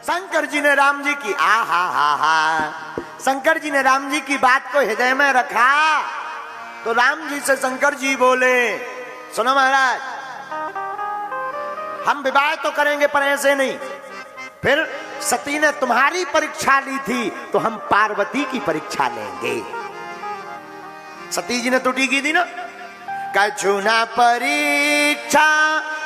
शंकर जी ने राम जी की शंकर जी ने राम जी की बात को हृदय में रखा तो राम जी से शंकर जी बोले, सुनो महाराज, हम विवाह तो करेंगे पर ऐसे नहीं। फिर सती ने तुम्हारी परीक्षा ली थी तो हम पार्वती की परीक्षा लेंगे। सती जी ने त्रुटि की थी ना, कछु न परीक्षा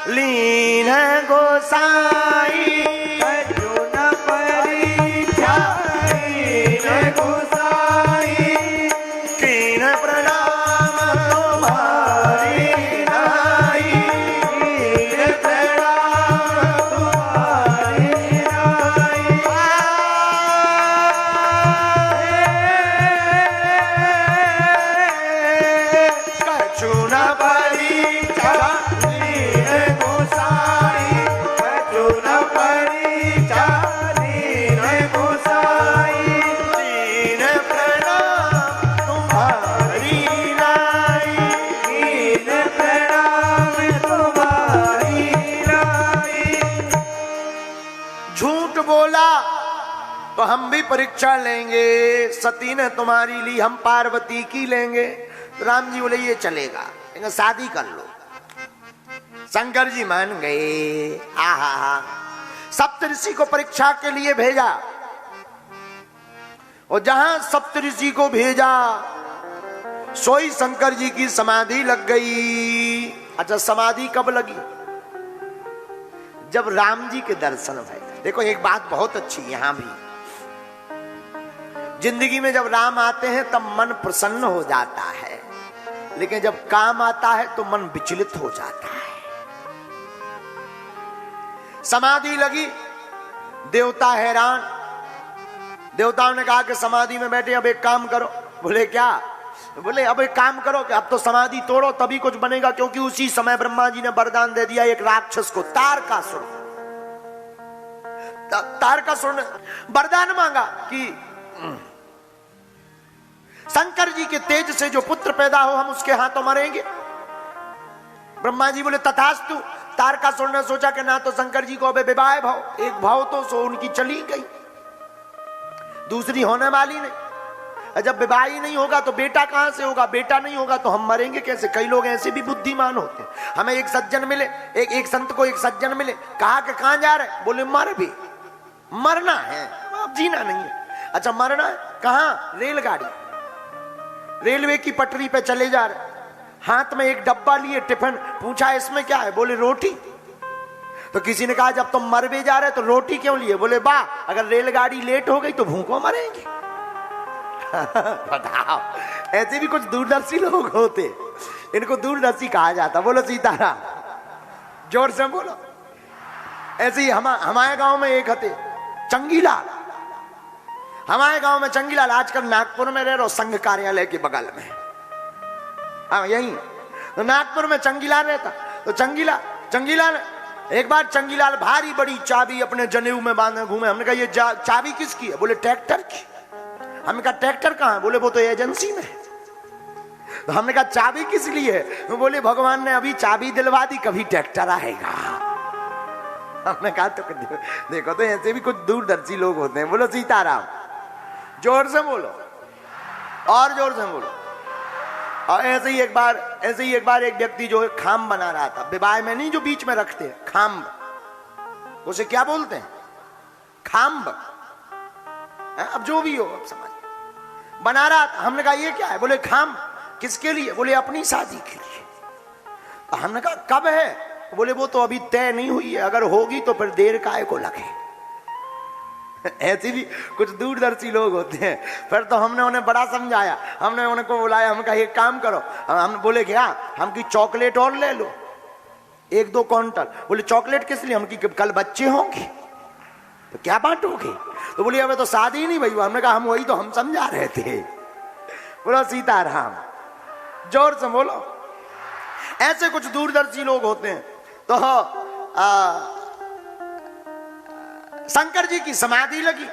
लीन गोसाई, कछु न परीक्षा लीन गोसाई, कीन प्रणाम तुम्हारी नाई, कीन प्रणाम तुम्हारी नाई। कछु न परीक्षा लीन गोसाई, कछु न परीक्षा लीन गोसाई, कीन प्रणाम तुम्हारी नाई, कीन प्रणाम तुम्हारी नाई। झूठ बोला तो हम भी परीक्षा लेंगे, सती ने तुम्हारी ली, हम पार्वती की लेंगे। तो राम जी बोले ये चलेगा, लेकिन शादी कर लो। शंकर जी मान गए। सप्तऋषि को परीक्षा के लिए भेजा और जहां सप्तऋषि को भेजा सोई शंकर जी की समाधि लग गई। अच्छा, समाधि कब लगी? जब राम जी के दर्शन भए। देखो एक बात बहुत अच्छी यहां भी, जिंदगी में जब राम आते हैं तब मन प्रसन्न हो जाता है, लेकिन जब काम आता है तो मन विचलित हो जाता है। समाधि लगी, देवता हैरान। देवताओं ने कहा कि समाधि में बैठे, अब एक काम करो। बोले क्या? बोले अब एक काम करो कि अब तो समाधि तोड़ो तभी कुछ बनेगा, क्योंकि उसी समय ब्रह्मा जी ने वरदान दे दिया एक राक्षस को, तारकासुर। तारकासुर ने वरदान मांगा कि शंकर जी के तेज से जो पुत्र पैदा हो हम उसके हाथों मरेंगे। ब्रह्मा जी बोले तथास्तु। तारकासुर ने सोचा कि ना तो शंकर जी को अब विवाह भाव, एक भाव तो सो उनकी चली गई, दूसरी होने वाली नहीं। जब विवाह ही नहीं होगा तो बेटा कहां से होगा? बेटा नहीं होगा तो हम मरेंगे कैसे? कई लोग ऐसे भी बुद्धिमान होते हैं। हमें एक सज्जन मिले, एक संत को एक सज्जन मिले, कहा कि कहां जा रहे? बोले मर भी, मरना है, अब जीना नहीं है। अच्छा मरना है, कहां? रेलगाड़ी, रेलवे की पटरी पे चले जा रहे, हाथ में एक डब्बा लिए टिफिन, पूछा इसमें क्या है? बोले रोटी। तो किसी ने कहा जब तुम मर भी जा रहे तो रोटी क्यों लिए? बोले वाह, अगर रेलगाड़ी लेट हो गई तो भूखों मरेंगे। बताओ, ऐसे भी कुछ दूरदर्शी लोग होते, इनको दूरदर्शी कहा जाता। बोलो सीताराम, जोर से बोलो। ऐसे ही हमारे गांव में एक हते चंगीलाल, हमारे गांव में चंगीलाल, आजकल नागपुर में रह रहे, संघ कार्यालय के बगल में, हाँ यही तो नागपुर में चंगीलाल रहता। तो चंगीलाल एक बार चंगीलाल भारी बड़ी चाबी अपने जनेऊ में बांधे घूमे। हमने कहा ये चाबी किसकी है? बोले ट्रैक्टर की। हमने कहा ट्रैक्टर कहाँ है? बोले वो तो एजेंसी में। तो हमने कहा चाबी किस लिए है? बोले भगवान ने अभी चाबी दिलवा दी, कभी ट्रैक्टर आएगा। हमने कहा तो देखो, तो ऐसे भी कुछ दूरदर्शी लोग होते हैं। बोलो सीताराम, जोर से बोलो और जोर से बोलो। और ऐसे ही एक बार एक व्यक्ति जो खाम बना रहा था, विवाह में नहीं जो बीच में रखते हैं खाम, उसे क्या बोलते हैं? खाम्ब। अब जो भी हो, अब समझ बना रहा था। हमने कहा ये क्या है? बोले खाम। किसके लिए? बोले अपनी शादी के लिए। तो हमने कहा कब है? बोले वो तो अभी तय नहीं हुई है, अगर होगी तो फिर देर काहे को लगे। ऐसे भी कुछ दूरदर्शी लोग होते हैं। फिर तो हमने उन्हें बड़ा समझाया, हमने उनको बुलाया, हम कहा एक काम करो। हम बोले क्या? हम की चॉकलेट और ले लो 1-2 क्विंटल। बोले चॉकलेट किस लिए? हम की कल बच्चे होंगे तो क्या बांटोगे? तो बोले अबे तो शादी नहीं भाई। हमने कहा हम वही तो हम समझा रहे थे। बोलो सीताराम, जोर से बोलो। ऐसे कुछ दूरदर्शी लोग होते हैं। तो शंकर जी की समाधि लगी।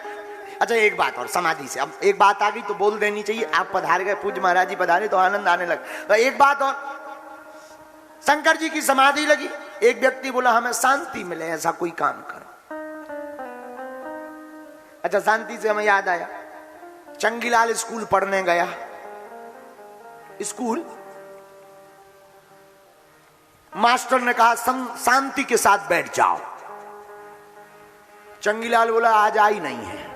अच्छा एक बात और, समाधि से अब एक बात आ गई तो बोल देनी चाहिए। आप पधार गए, पूज्य महाराज जी पधारे तो आनंद आने लगा। तो एक बात और, शंकर जी की समाधि लगी। एक व्यक्ति बोला हमें शांति मिले, ऐसा कोई काम करो। अच्छा, शांति से हमें याद आया, चंगीलाल स्कूल पढ़ने गया। स्कूल मास्टर ने कहा शांति के साथ बैठ जाओ। चंगीलाल बोला आज आई नहीं है।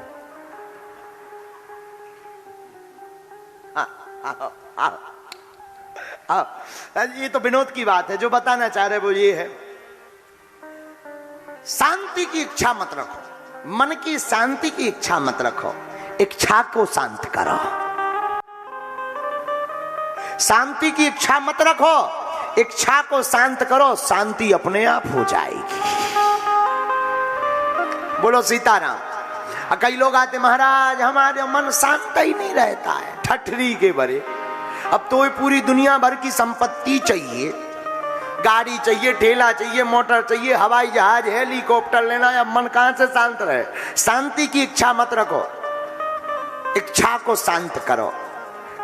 ये तो विनोद की बात है, जो बताना चाह रहे वो ये है, शांति की इच्छा मत रखो, मन की शांति की इच्छा मत रखो, इच्छा को शांत करो। शांति की इच्छा मत रखो, इच्छा को शांत करो, शांति अपने आप हो जाएगी। बोलो सीताराम। कई लोग आते, महाराज हमारे मन शांत ही नहीं रहता है, ठठरी के भरे। अब तो पूरी दुनिया भर की संपत्ति चाहिए, गाड़ी चाहिए, ठेला चाहिए, मोटर चाहिए, हवाई जहाज, हेलीकॉप्टर लेना, अब मन कहां से शांत रहे। शांति की इच्छा मत रखो, इच्छा को शांत करो,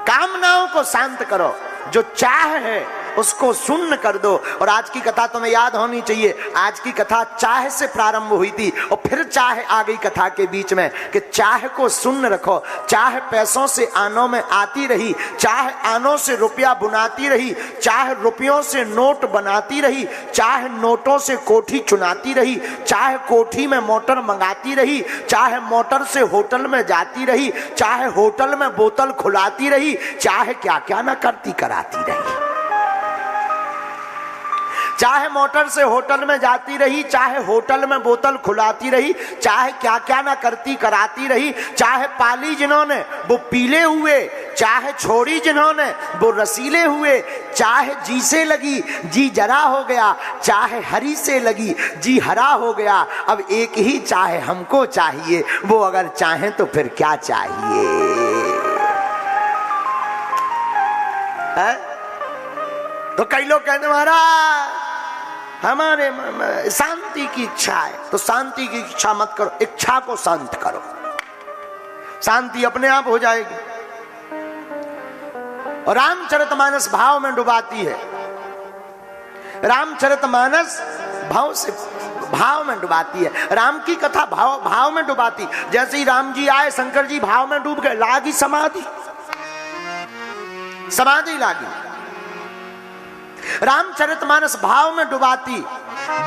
कामनाओं को शांत करो, जो चाह है उसको शून्य कर दो। और आज की कथा तुम्हें याद होनी चाहिए, आज की कथा चाह से प्रारंभ हुई थी और फिर चाह आ गई कथा के बीच में, कि चाह को शून्य रखो। चाह पैसों से आनों में आती रही, चाह आनों से रुपया बुनाती रही, चाह रुपयों से नोट बनाती रही, चाह नोटों से कोठी चुनाती रही, चाह कोठी में मोटर मंगाती रही, चाह मोटर से होटल में जाती रही, चाहे होटल में बोतल खुलाती रही, चाहे क्या क्या ना करती कराती रही। चाहे मोटर से होटल में जाती रही, चाहे होटल में बोतल खुलाती रही, चाहे क्या क्या ना करती कराती रही, चाहे पाली जिन्होंने वो पीले हुए, चाहे छोड़ी जिन्होंने वो रसीले हुए, चाहे जी से लगी जी जरा हो गया, चाहे हरी से लगी जी हरा हो गया। अब एक ही चाहे हमको चाहिए, वो अगर चाहे तो फिर क्या चाहिए है? तो कई लोग कहते महाराज हमारे शांति की इच्छा है, तो शांति की इच्छा मत करो, इच्छा को शांत करो, शांति अपने आप हो जाएगी। और रामचरितमानस भाव में डुबाती है, रामचरितमानस भाव में डुबाती है, राम की कथा भाव में डुबाती। जैसे ही राम जी आए, शंकर जी भाव में डूब गए, लागी समाधि लागी। रामचरितमानस भाव में डुबाती,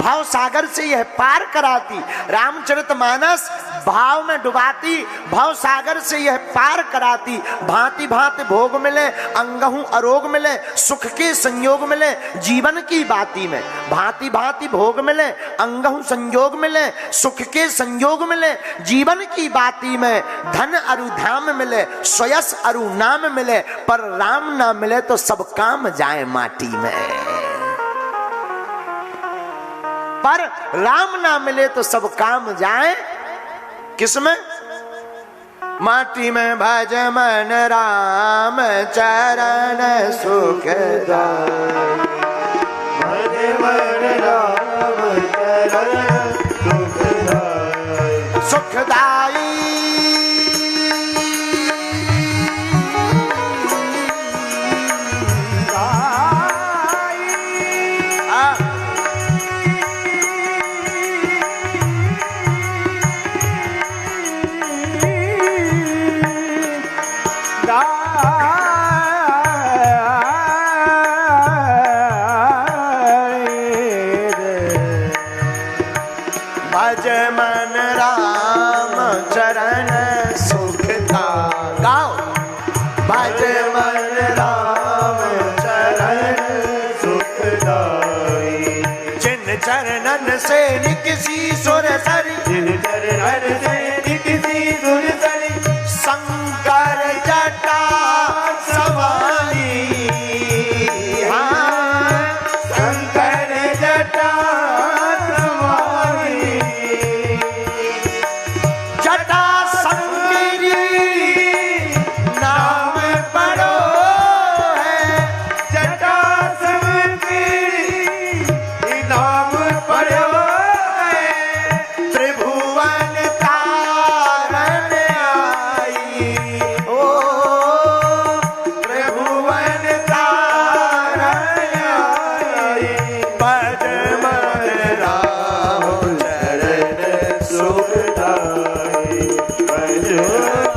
भाव सागर से यह पार कराती। रामचरितमानस भाव में डुबाती, भाव सागर से यह पार कराती। भांति भांति भोग मिले, अंगहु अरोग मिले, सुख के संयोग मिले जीवन की बाती में। भांति भांति भोग मिले, अंगहु संयोग मिले, सुख के संयोग मिले जीवन की बाती में। धन अरु धाम मिले, स्वयस अरु नाम मिले, पर राम ना मिले तो सब काम जाए माटी में। पर राम ना मिले तो सब काम जाए किसमें? माटी में। भज मन राम चरण सुखदाई, भज मन राम चरण सुखदाई, सुखदाई। भज मन राम चरण सुखदाई, गाओ। भज मन राम चरण सुखदाई, जिन चरणन से निकसी सुर सरी, जिन चरणन से निकसी सुर सरी, शंकर जटा सवारी। हाँ, शंकर जटा सवारी, जटा संगिरी नाम पड़ो है, जटा संगिरी नाम पड़ो है। त्रिभुवन तारण आई, ओ त्रिभुवन तारण आई, भज मन राम चरण सुखदाई, जो